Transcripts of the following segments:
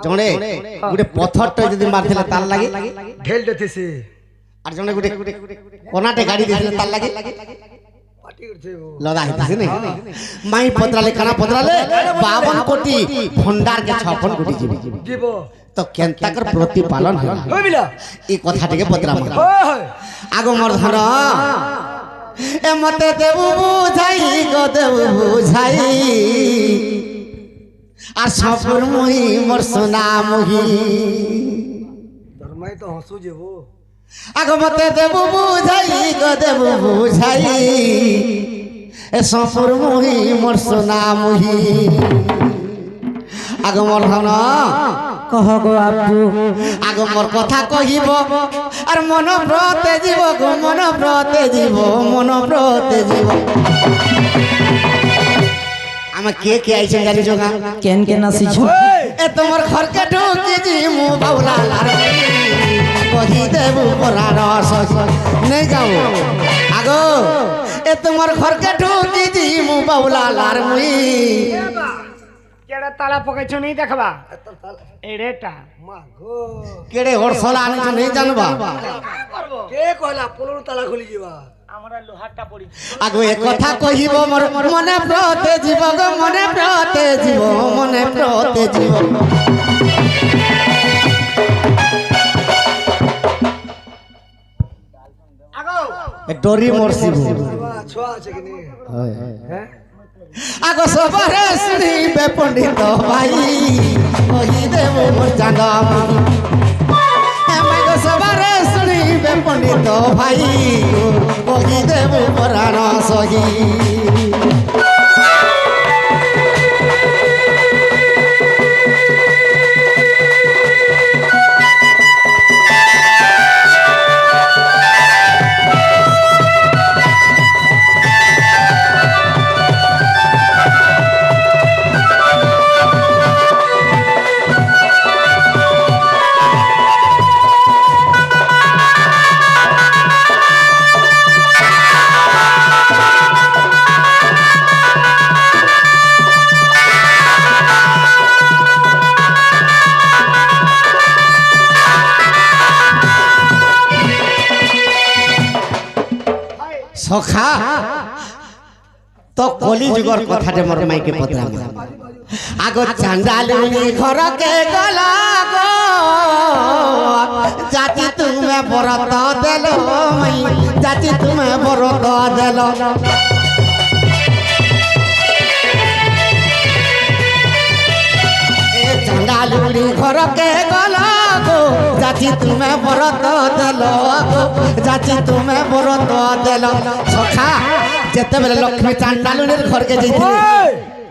জনে গোটে পথরটা যদি মারছিলে তার লাগে ঢেল দেতেছে আর জনে গোটে কোনাটে গাড়ি দিছিলে তার লাগে লদা হইতেছে না মাই পত্রালে কানা পত্রালে 52 কোটি ভন্ডার কে 56 কোটি জীব তো কেনতাকর প্রতিপালন হইবিলা এই কথাটিকে পত্রাম আগো মোর ধর এ মতে দেবু বুঝাই গো দেবু বুঝাই আর সফর মুহি মোর সোনা মুহি ধর্মাই তো হসু যেবো আগো মতে দেবু বুঝাই গো দেবু বুঝাই এ সফর মুহি মোর সোনা মুহি আগো মোর ধন কহ গো আপু আগো মোর কথা কহিব আর মন ব্রতে জীব গো মন ব্রতে জীব মন ব্রতে জীব আমা কে আইছেন জানি জোগা কেন কেন আসিছো এ তোমার ঘরকে ঢুকি জি মু বাউলা লার কহি দেবু পরার সস নেই যাও আগো এ তোমার ঘরকে ঢুকি জি মু বাউলা লার মুই কেড়ে তালা পকাইছো নেই দেখবা এড়েটা মা গো কেড়ে হরসলা আনিছো নেই জানবা কে কইলা পলর তালা খুলি যাবা আমরা লোহারটা পড়ি আগো এ কথা কহিব মোর মনে প্রতে জীব গো মনে প্রতে জীব মনে প্রতে জীব আগো ডরি মরছি ছোয়া আছে কিনি হ্যাঁ আগো সবারে শুনিবে পণ্ডিত ভাই কহি দেব মোর জানম গো সবারে শুনিবে পণ্ডিত ভাই কহি দেব পুরাণ সহি সখা তো কলি যুগর কথাটে মোর মাইকে পতরাম আগো চান্ডালুনি ঘরকে গলা গো জাতি তুমি বরত দেল মাই জাতি তুমি বরত দেল এ চান্ডালুনি ঘরকে গলা গো জাতি তুমি বরত দেল গো জাতি তুমি বরত দেল সখা যেতেবেলে লক্ষ্মী চান্ডালুনির ঘরকে যাইছিল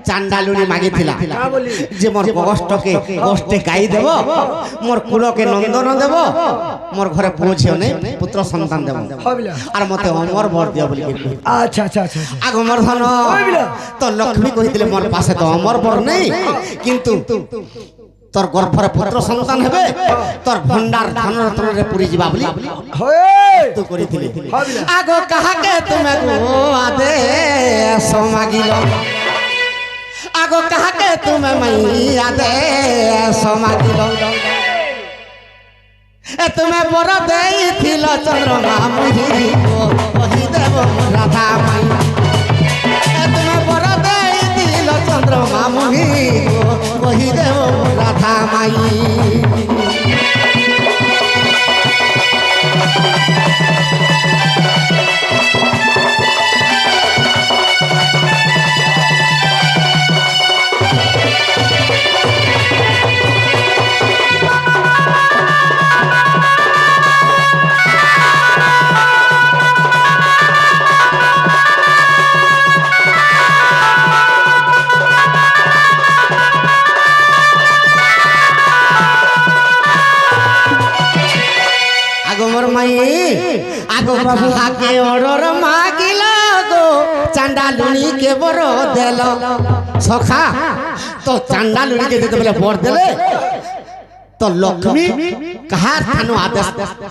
চান্ডালুনি মাগিছিলা যে মোর কষ্টকে কষ্টে গাই দেব মোর কুলকে নন্দন দেব মোর ঘরে পুଅ ଝିଅ নেই পুত্র সন্তান দেব আর মতে অমর বর দিও বলি আচ্ছা আচ্ছা আচ্ছা আগ মোর ধন তো লক্ষ্মী কইতিলে মোর পাশে তো অমর বর নেই কিন্তু তোর গর্ভরে পুত্র সন্তান হবে তোর ভন্ডার ধন রত্নরে পুরি যাবা বলি তো করিছিলি আগ কাহাকে তুমি গো আদে সমাগিল আগ কাহাকে তুমি মাইয়া দে সমাগিল এ তুমি বড় দেইছিল চন্দ্রমা মুহি কহি দেব রাধা মাই এ তুমি বড় দেইছিল চন্দ্রমা মুহি কহি দেব রাধা মাই আগো কাহাকে অরর মাগিল গো চান্ডালুনি কে বড় দেল সখা তো চান্ডালুনি কে যেতে বলে বর দেলে তো লক্ষ্মী কাহার থানো আদেশ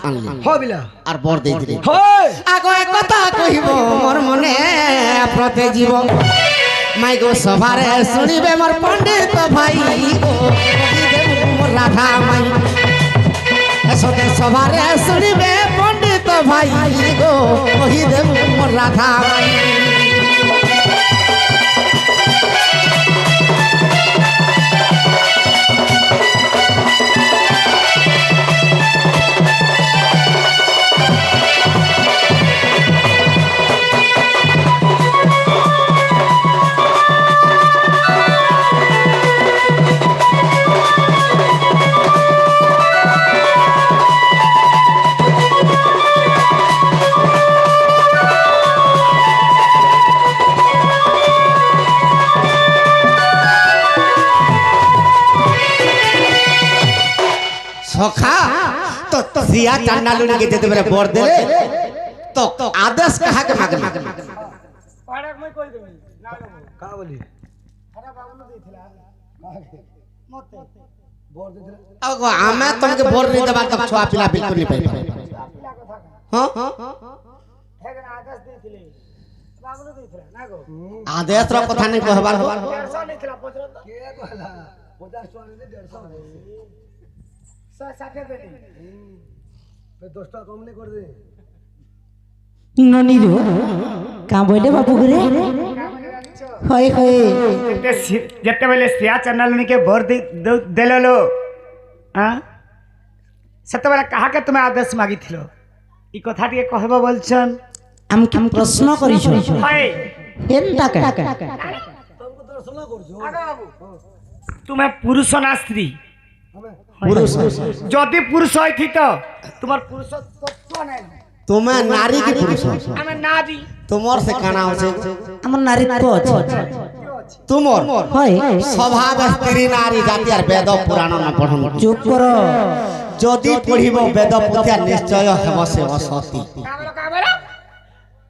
আনলি হবিলা আর বর দেই দিলে হয় আগো এক কথা কহিব মোর মনে প্রতে জীব মাই গো সভারে শুনিবে মোর পণ্ডিত ভাই গো সবারে শুনিবে পণ্ডিত ভাই গো কহি দেব মোর রাধা মাই सखा तो सिया चांडालुनी के जेते बेरे बोर देले तो आदेश कहा के मागे पाड़क में कोई देबी ना लेबो का बोली अरे बाबू ने देथिला मते बोर दे दिला अब हमें तुमके बोर नहीं देबा तब छुआ पिला बिल्कुल नहीं पाई पिला कथा हां हेगन आदेश देथिले बाबू ने देथिला ना गो आदेश रो कथा नहीं कहबार हो 150 नहीं थिला पचरो तो के कहला 50 टका ने 150 160 दे दे पे 10 टका कम नहीं कर दे ननी रो का बोले बाबू रे होय होय जते बेले सिया चैनल के भर देलो लो हां सते बेले कहा के तुम आदेश मागी थिलो ई कथा टिके कहबो बोलछन हम प्रश्न करी छ हाय एंता का तुमको दर्शन करजो आगा बाबू तुम्हें पुरुष ना स्त्री हमें पुरुष जदि पुरुष होइथि तो तुम्हार पुरुष तत्व नै तुम्हें नारी की पुरुष हमें नारी तुमर से काना होছে हमर नारीत्व अछि तुमर होय स्वभाव स्त्री नारी जाति और वेद पुराण न पढ़न चुप करो যদি পড়িব বেদ পুথিয়া নিশ্চয় হেব সে অসতি का बोला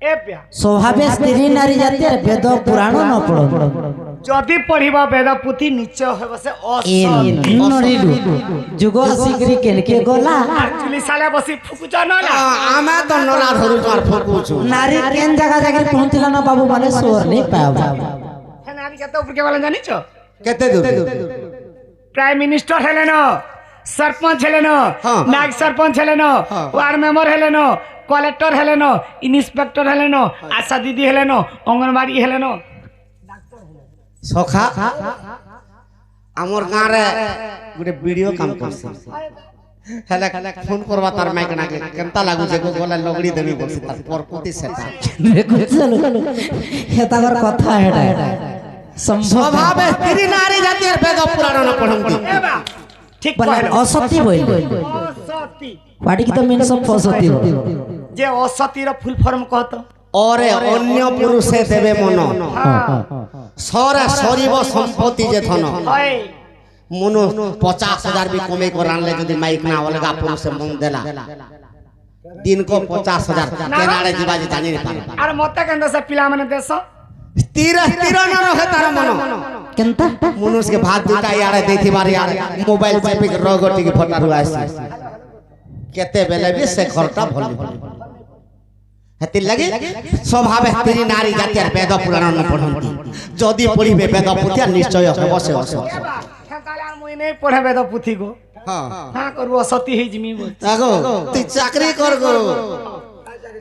ए प्या स्वभाव स्त्री नारी जाति वेद पुराण न पढ़ो जदि पढ़िबा वेद पुथि निश्चय हेब से ए असत नरिलु जुग सिगरी केनके गला एक्चुअली साले बसी फुकुच नला आमे तो नला धरु मार फकुछु नारी केन जगह जाके पहुंचला ना बाबू माने सोर नहीं पाव हे नारी केते ऊपर के वाला जानि छ केते दूर प्राइम मिनिस्टर हेले न सरपंच हेले न हाँ। नायक सरपंच हेले न वार्ड मेंबर हेले न कलेक्टर हेले न इंस्पेक्टर हेले न आशा दीदी हेले न अंगनवाड़ी हेले न सखा हमर गां रे गुटे वीडियो काम करछ हेले फोन करबा तार माइक ना के केनता लागु जे गोला लगड़ी देबी बसी तार परकुति सेटा देखो चलो हेता कर कथा हेडा संभव स्वभाव स्त्री नारी जाति और वेद पुराण न पढ़ंती ए बा ठीक बोले कहलो असत्य बोले असती वाडी की तो मीन्स ऑफ असत्य जे असती रो फुल फॉर्म कहतो और अन्य पुरुषे देवे मन सरे सरीब संपत्ति जे धन हाय मनु 50,000 भी कमे को रानले जदि माइक ना अलगा पुरुष मन देला दिन को 50,000 केनारे जीवा जे जानि नहीं पारे आर मते केंद से पिला माने देस स्थिर स्थिर न रहे तार मन केनता मनुष्य के भात दुटा यारे देथि बार यार मोबाइल चेपि के रगटी के फटा रुआ आसी केते बेले भी से खरटा भली हेति लगे स्वभाव स्त्री नारी जाति और वेद पुराण न पढ़ंती जदि पढ़िबे वेद पुथिया निश्चय हेब से असत काले आर मुई नहीं पढ़े वेद पुथी को हां हां करबो असती हे जिमी बोल आगो तू चाकरी कर गो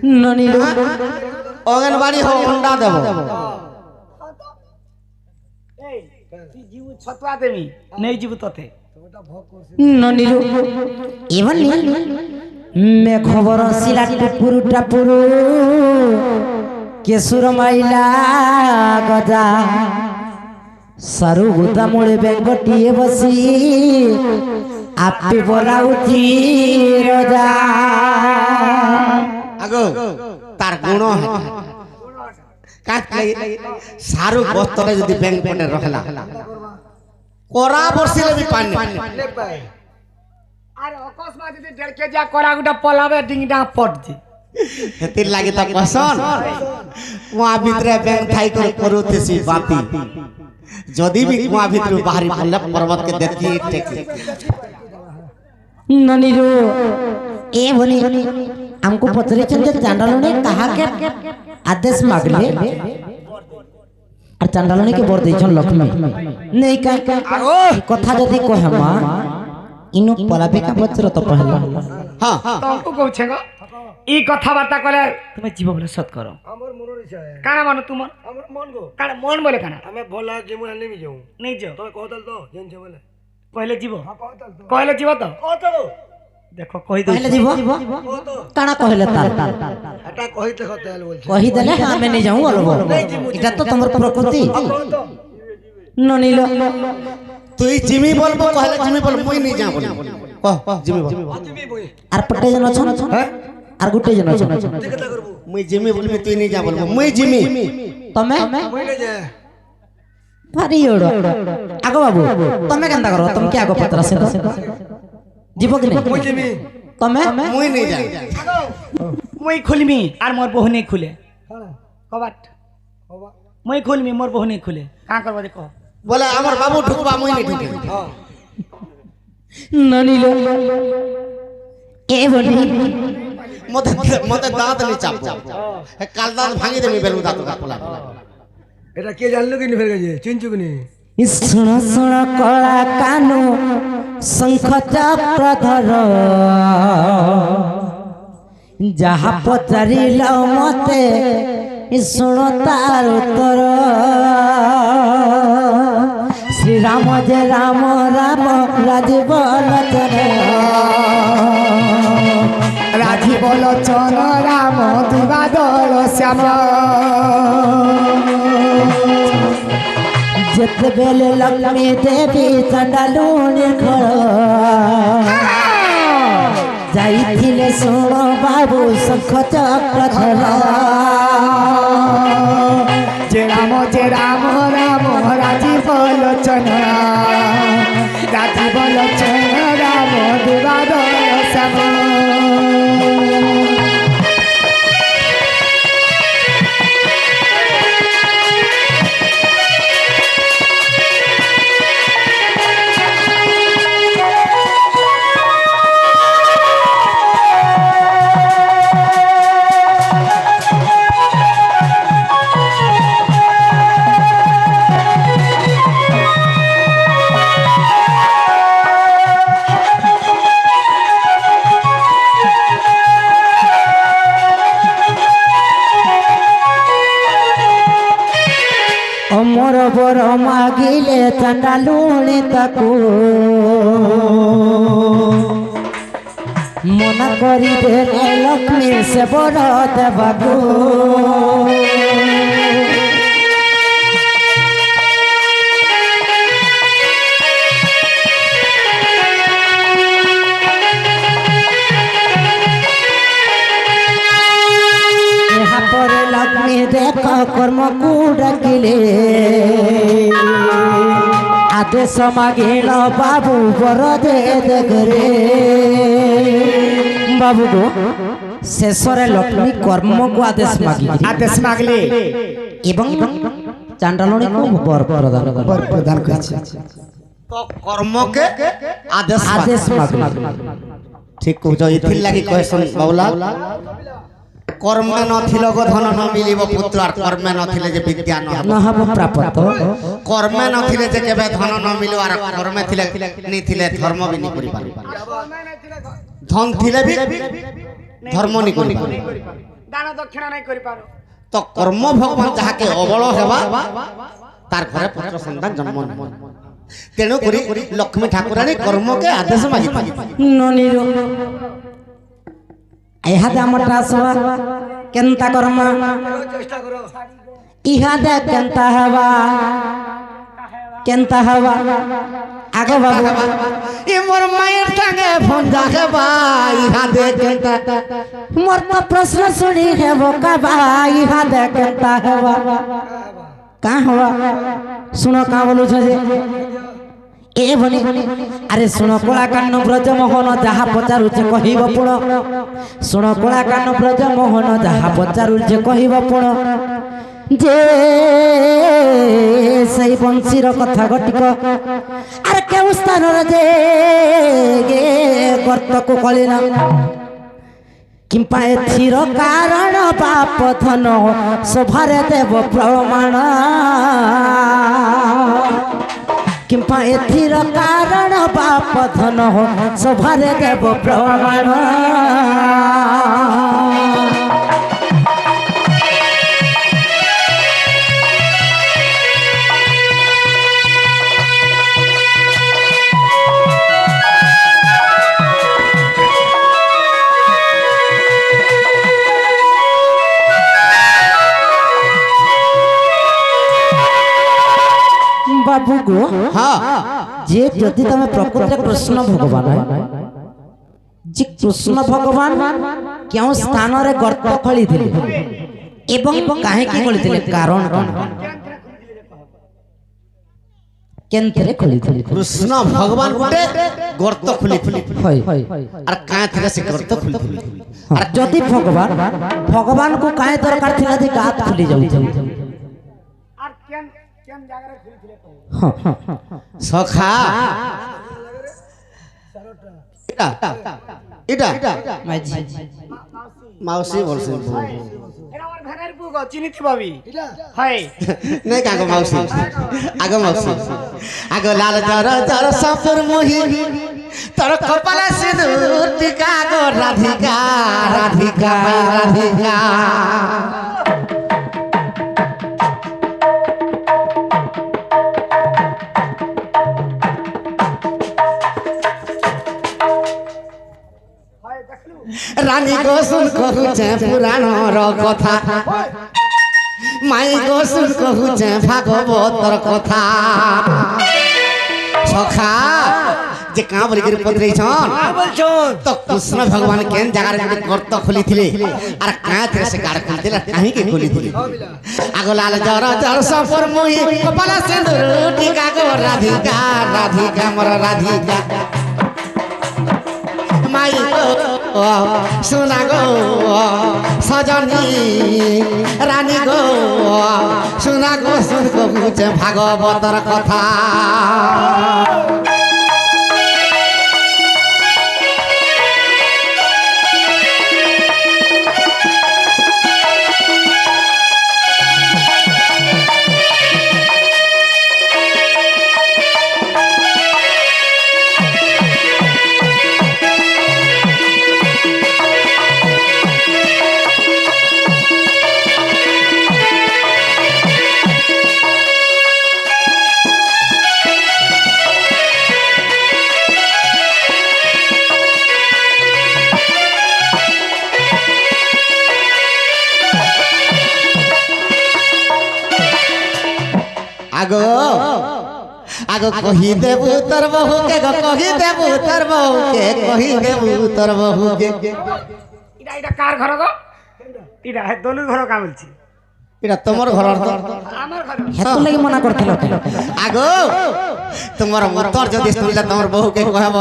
ननी रो अंगनवाड़ी हो अंडा देबो ए ती जीव छतवा देमी नहीं जीव तते ननी रो एवन मैं खबर सिला टपुरु टपुरु केसुर माइला गजा सारू गुदा मोळे बेंगटिए बसी आपे बोलाउथी रजा आगो तार गुण है काट लई सारू बस्तरे जदि बैंक पटे रहला कोरा बरसिले भी पानी ले पाए अरे अकस्मात यदि 1.5 केजी कोरा गुटा पलावे डिंगडा पट जी हेति लागि त पसन वहाँ भितरे बैंक थाई कर करूते सी बाती जदि भी वहाँ भितरे बाहरी पल्ले पर्वत के देखी टेकी ननी रो ए बनी हमको पत्रे चंदे चांडालों ने कहा के आदेश मांगले और चांडालों ने के बर देछन लक्ष्मी नहीं का कथा जदी कहमा इनु पलाबे का बचर तो पहला हाँ तुमको कहछे गो ई कथाबार्ता कले তুমি জীব বলে সৎ করো আমার মনের ইচ্ছা কানা মানে তোমার আমার মন গো কানা মন বলে কানা আমি ভোলা জীবন নেমে যাও নেই যাও তুমি কহতাল তো জানছে বলে কইলে জীব হ্যাঁ কহতাল তো কইলে জীব তো কহতাল দেখো কই দই पहले जीव কহতো काना कहले तार এটা কহিতে কহতাল বলছে कही देले हां मैं नहीं जाऊं अलबो এটা তো তোমার প্রকৃতি কহতো ননিল তুই জিমি বলবো কহলে জিমি বল মুই নি যা বল কহ জিমি বল তুমি বই আর পটে জন আছো হ্যাঁ আর গুটে জন আছো তুই কথা করব মুই জিমি বলবি তুই নি যা বলবো মুই জিমি তমে বই না যা ভারি ওড় আগো বাবু তমে কেনতা করো তুমি কি আগো পত্র আছে জীব কি নাই মই জিমি তমে মুই নি যা মই খুলমি আর মোর বহু নেই খুলে হ্যাঁ কবাট বাবা মই খুলমি মোর বহু নেই খুলে কা করব দেখো বলে আমার বাবু ঢুকবা মুই নি ঢুকে হ্যাঁ ননিল এ বলি মতে মতে দাঁত নি চাপ কাল দাঁত ভাঙি দেবি বেলু দাঁত পোলা এটা কে জানলো কি নি ফের গেছে চিনছু কি নি শুণ শুণ কলা কানু শঙ্খ চক্রধর যাহা পচারিল মতে শুণ তার উত্তর শ্রীরাম যে রাম রাম রাজীব লোচন রাজীব লোচন রাম দিবাদল শ্যাম যেতবেলে লক্ষ্মী দেবী চণ্ডালুনি ঘর যাইছিলে শুণ বাবু শঙ্খ চক্রধর যে রাম রাম রাজীব লোচন রাজীব লোচন রাম দিবাদল শ্যাম অমর বর মাগিলে চণ্ডালুনি তাকু মনা করি দেলে লক্ষ্মী সে বড় দেবাকু পরে লক্ষ্মী দেখ কর্মকু ডাকিলে আদেশ মাগিল বাবু বর দে দেখরে বাবু গো শেষরে লক্ষ্মী কর্মকু আদেশ মাগলে এবং চাণ্ডালনীকে বর প্রদান করেছে তো কর্মকে আদেশ আদেশ মাগলে ঠিক কହୁଛ এথির লাগি কহেছন বাবুলাল কর্মে নথিল গো ধন ন মিলিব পুত্র আর কর্মে নথিলে যে বিদ্যা ন হব নহব প্রাপ্ত কর্মে নথিলে যে কেবে ধন ন মিলিব আর কর্মে থিলে নি থিলে ধর্ম বি নি করি পারি ধন থিলে বি ধর্ম নি করি পারি দান দক্ষিণা নাই করি পারো তো কর্ম ভগবান যাহাকে অবল হেবা তার ঘরে পুত্র সন্তান জন্ম নেব তেণু করি লক্ষ্মী ঠাকুরানী কর্মকে আদেশ মাগি ননির ইহাদে আমটা সবা কেনতা কর্মা চেষ্টা করো ইহাদে কেনতা হবা আগে বাবু এ মোর মায়ের সঙ্গে ফোন যাকে ভাই ইহাদে কেনতা মোর তো প্রশ্ন শুনি হেব কাবা ইহাদে কেনতা হবা কা হবা শুনো কা বলুছ যে এ বলি আরে শুনো কলাকান্ন ব্রজমোহন যাহা পচারুছে কহিব পুণ শুনো কলাকান্ন ব্রজমোহন যাহা পচারুছে কহিব পুণ যে সেই বংশীর কথা ঘটিক আর কেউ স্থানর যে গর্তকু কলিন কিংবা এথির কারণ পাপ ধন সভারে দেব প্রমাণ কিংবা এথির কারণ বাপ পথন সভারে দেব প্রমাণ বাবু গো হ্যাঁ যে যদি তুমি প্রকৃত কৃষ্ণ ভগবান যে কৃষ্ণ ভগবান কেউ স্থাନରେ গর্ত খোলিଥିଲେ এবং কাହିଁକି ଖୋଲିଥିଲେ କାରଣ କ'ଣ କେନ୍ତରେ ଖୋଲିଥିଲେ কৃষ্ণ ভগবান গোটে গর্ত খুলিଥିଲେ হয় আর কাঁ থেকে সে গর্ত খুলিଥିଲେ আর যদি ভগবান ভগবানକୁ କାହିଁ ଦରକାର ଥିଲା ଯେ ଗାତ ଖୋଲି ଯାଉଥିଲେ আর কেন কেন জায়গায় খুলছিলে কও সখা এটা এটা মাউসি বলছে এটা আমার ঘরের বুক চিনিতে পাবি হয় নাই কাগো মাউসি মাউসি আগ লাল জর জর সফর মোহি তোর কপালে সিঁদুর টিকা গো রাধিকা রাধিকা রাধিকা রানী গো শুন কহুছে পুরাণর কথা মাই গো শুন কহুছে ভাগবতর কথা সখা যে কাঁ বলি করে পত্রেছন তো কৃষ্ণ ভগবান কেন জায়গার গোটে গর্ত খুলিଥିଲେ আর কাঁ থেকে সে গাড় খুলিଥିଲେ কাহিঁকি খুলিଥିଲେ আগ লাল জর জর সফর মুহি কপাল সিঁদুর টিকা গো রাধিকা রাধিকা মোর রাধিকা মাই গো সোনা গো সজনী রানী গো সোনা গো শুন কহুছে ভাগবতর কথা আগো আগো কহি দেবু তোর বহুকে গো কহি দেবু তোর বহুকে কহি দেবু তোর বহুকে এটা এটা কার ঘর গো এটা দলুর ঘর কা বলছি এটা তোমার ঘর আমার ঘর হেতু লাগি মনা করছিল আগো তোমার উত্তর যদি শুনলে তোমার বহুকে কহব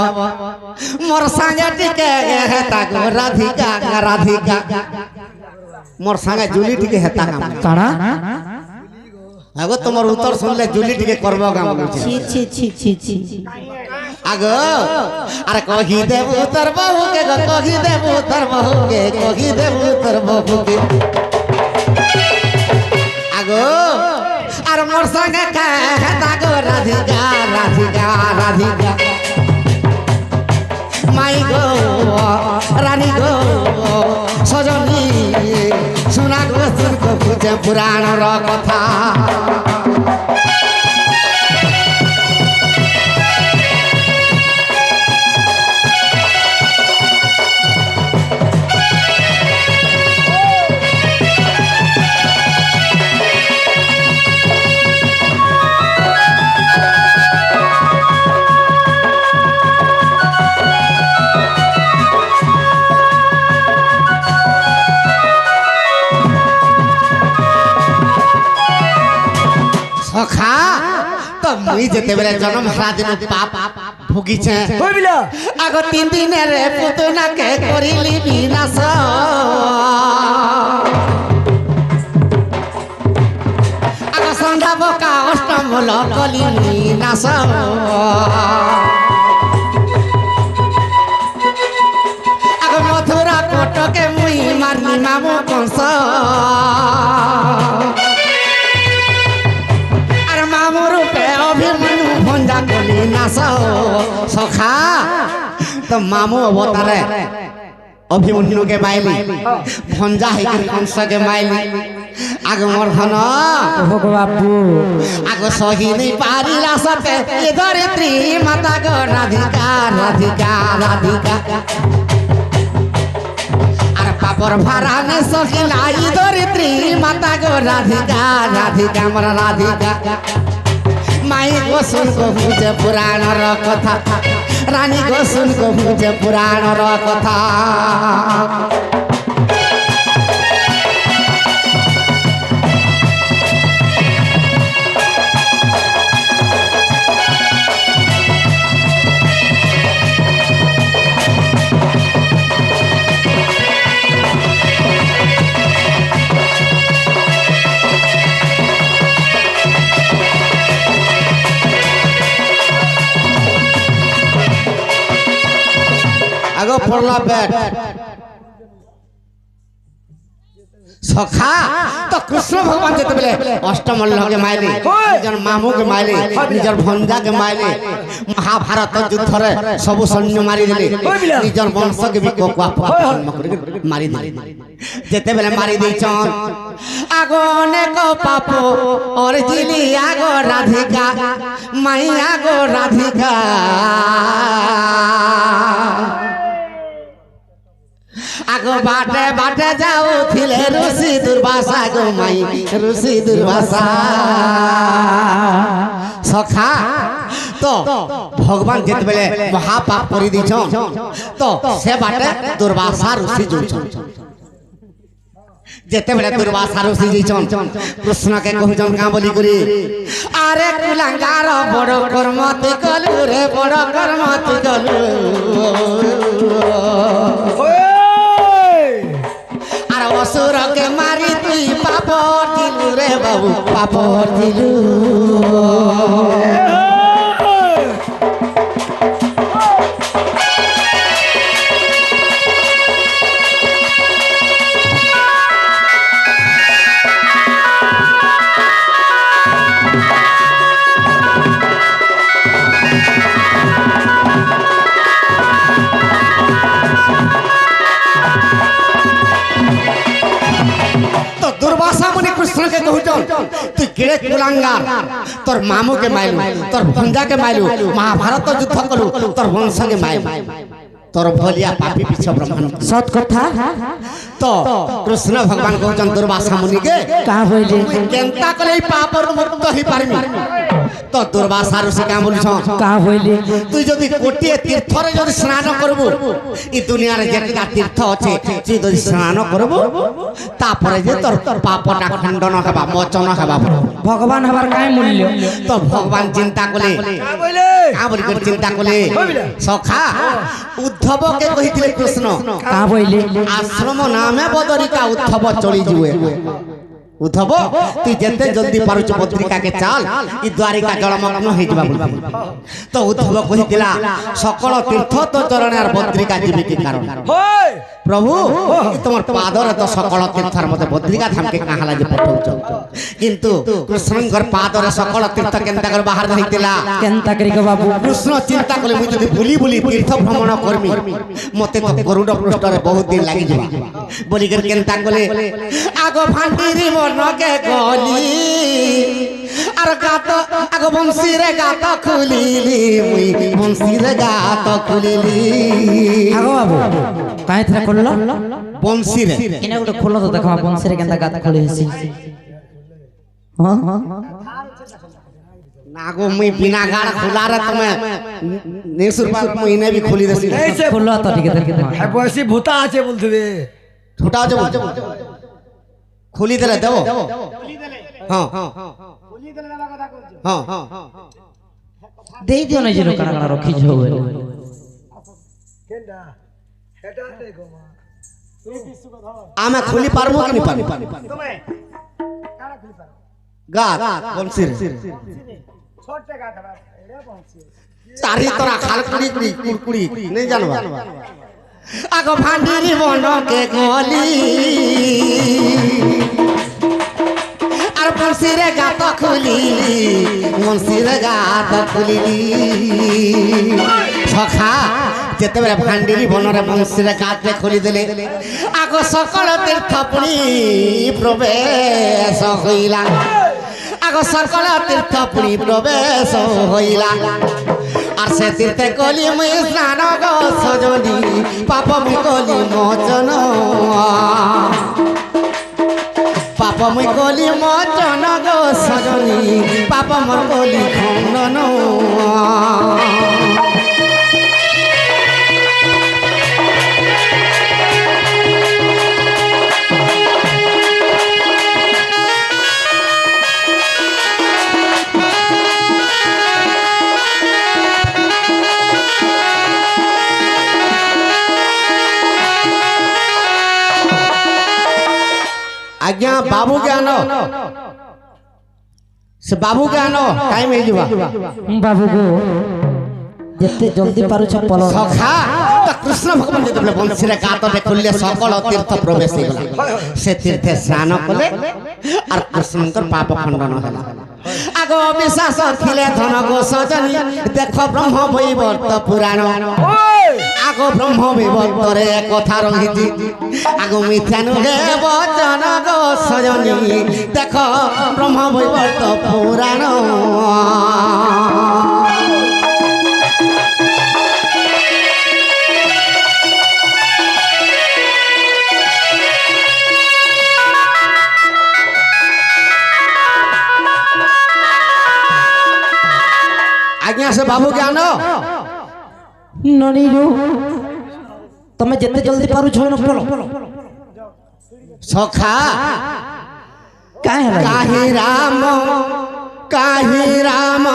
মোর সাঙ্গে টিকে হেতা গো রাধিকা রাধিকা মোর সাঙ্গে জুলি টিকে হেতা কাম কাଣା আগো তোমার উত্তর শুনলে জুলি টিকে করব কাম বলছে ছি ছি ছি ছি ছি আগো আরে কহি দেবু তোর বহুকে গো কহি দেবু তোর বহুকে কহি দেবু তোর বহুকে আগো আর মোর সঙ্গে হেতা গো রাধিকা রাধিকা রাধিকা মাই গো রানী গো সজনী শোনা গো শুন কহুছে পুরাণর কথা সখা তো মুই যেতেবেলে জন্ম হারা দিন পাপ ভুগিছে কইবিলা আগ 3 দিনের পুতনাকে করিলি বিনাশ আগ সন্ধ্যা বকা অষ্টমূল কলিনি নাশ আগ মথুরা কোটকে মুই মারি মামু কংস অভিমন্যু ভঞ্জা কলি নাশ সখা तो मामू अवतारे अभिमन्यु के माइली भंजा है कंस के माइली आगे मोर धन हो गो बाबू आगे सही नहीं पारिला सते ये धरित्री माता गो राधिका राधिका राधिका अरे पापर भारा ने सहिला ये धरित्री माता गो राधिका राधिका मोर राधिका माई को सुन को मुझे पुराण रो कथा रानी को सुन को मुझे पुराण रो कथा आगो पड़ला बैठ सखा तो कृष्ण भगवान जेते बेले अष्टमल्ल के माइले निजर मामू के माइले निजर भंजा के माइले महाभारत युद्ध रे सब सैन्य मारी देले निजर वंश के भी को मारी देले जेते बेले मारी दै छन आगो ने को पापो और जिली आगो राधिका माई आगो राधिका आगो बाटे बाटे जाओ थिले ऋषि दुर्वासा गो माई ऋषि दुर्वासा सखा तो भगवान जित बेले महापाप करि दै छन तो से बाटे दुर्वासा ऋषि जो छन जेते बेले दुर्वासा ऋषि जे छन कृष्ण के कहू जन का बोली करी अरे कुलांगार बड़ कर्मति कलु रे बड़ कर्मति कलु असुर के मारी तुई पाप दिलु रे बाबू पाप दिलु दुर्वासा मुनि कृष्ण के कहू तू केड़े कुलांगार तोर मामू के माइलू तोर भंजा के माइलू महाभारत युद्ध कलू तोर वंश के माइलू तोर भलिया पापी पीछे ब्रह्मांड सत कथा तो कृष्ण भगवान कहउचन दुर्वासा मुनि के का होइले केनता कले पाप मुक्त ही पारमी तो दुर्वासा ऋषि का बोलछ का होइले तू जदी कोटिए तीर्थ रे जदी स्नान करबो ई दुनिया रे जेटा तीर्थ अछि तू जदी स्नान करबो तापरे जे तोर पापटा खंडन हेबा मोचन हेबा भगवान हमार काय मूल्य तो भगवान चिंता कले का बोले का बोली कर चिंता कले सखा उद्धव के कहिथिले कृष्ण का होइले आश्रम नामे बदरिका उद्धव चली जुए उद्धव तू जेते जल्दी पारुच बद्रिका के चाल ई द्वारिका जलमग्न हे जबा तो उद्धव कहितिला सकल तीर्थ तो चरण आर बद्रिका जीवी के कारण होय प्रभु तुम पादर तो सकल तीर्थर मते बद्रिका धाम के कहाला जे पठौच किंतु कृष्णकर पादर सकल तीर्थ केनता कर बाहर रहितिला केनता करी के बाबू कृष्ण चिंता कले मुई जदी बुली बुली तीर्थ भ्रमण करमी मते तो गरुड़ पृष्ठ रे बहुत दिन लागि जबा बोली कर केनता कले आगो भांडीरी मन के गली आर गात आगो बंसी रे गात खुलीली मुई बंसी रे गात खुलीली आगो बाबू काय थरा खोललो बंसी रे इने गोटे खोलो तो देखा बंसी रे केनता गात खोले हसी हां नागो मुई बिना गाड़ खुला रे तमे नेसुर पार महीने भी खोली देसी ऐसे खोलो तो ठीक है है बसी भूता আছে বলতবে छोटा जो खोली देले देबो हां हां खोली देले ना कथा कहछ हां हां दे दियो ना जे काना काना रखी जो কেনডা এটা দেখো মা आमे खोली पारबो कि नहीं पारबो তুমি কারা খুলি পারো गात बंसी रे छोटे गात बा एड़े पहुंची चारी तरह खाल कुड़ी कुड़ी कुड़कुड़ी नहीं जानबा आगो भांडीरी बन के गली आर बंसी रे गात खुलीली बंसी रे गात खुलीली सखा যেতেবেলে ভান্ডিরি বনরে বংশীরে গাঁতে খুলিদেলে আগ সকল তীর্থ পুনি প্রবেশ হইলা আগ সকল তীর্থ পুনি প্রবেশ হইলা আর সে তীর্থে কলি মুই স্নান গো সজনি পাপ মুই কলি মোচন পাপ মুই কলি মোচন গো সজনি পাপ মোর কলি খণ্ডন आज्ञा बाबू ज्ञान से बाबू ज्ञान टाइम हो जीवा बाबू को जिते जल्दी पारुछ पल सखा तो कृष्ण भगवान जेतबे बंशी रे गात देखुले सकल तीर्थ प्रवेश होला से तीर्थे स्नान कले और कृष्णकर पाप खंडन होला आगो विश्वास थिले धन गो सजनी देख ब्रह्म वैवर्त पुराण आगो ब्रह्म वैवर्त रे कथा रहिछि आगो मिथ्या नुहे वचन गो सजनी देख ब्रह्म वैवर्त पुराण आज्ञा से बाबू ज्ञान ननी तमे जिते जल्दी पारुछ न पलो सखा काहे काहे राम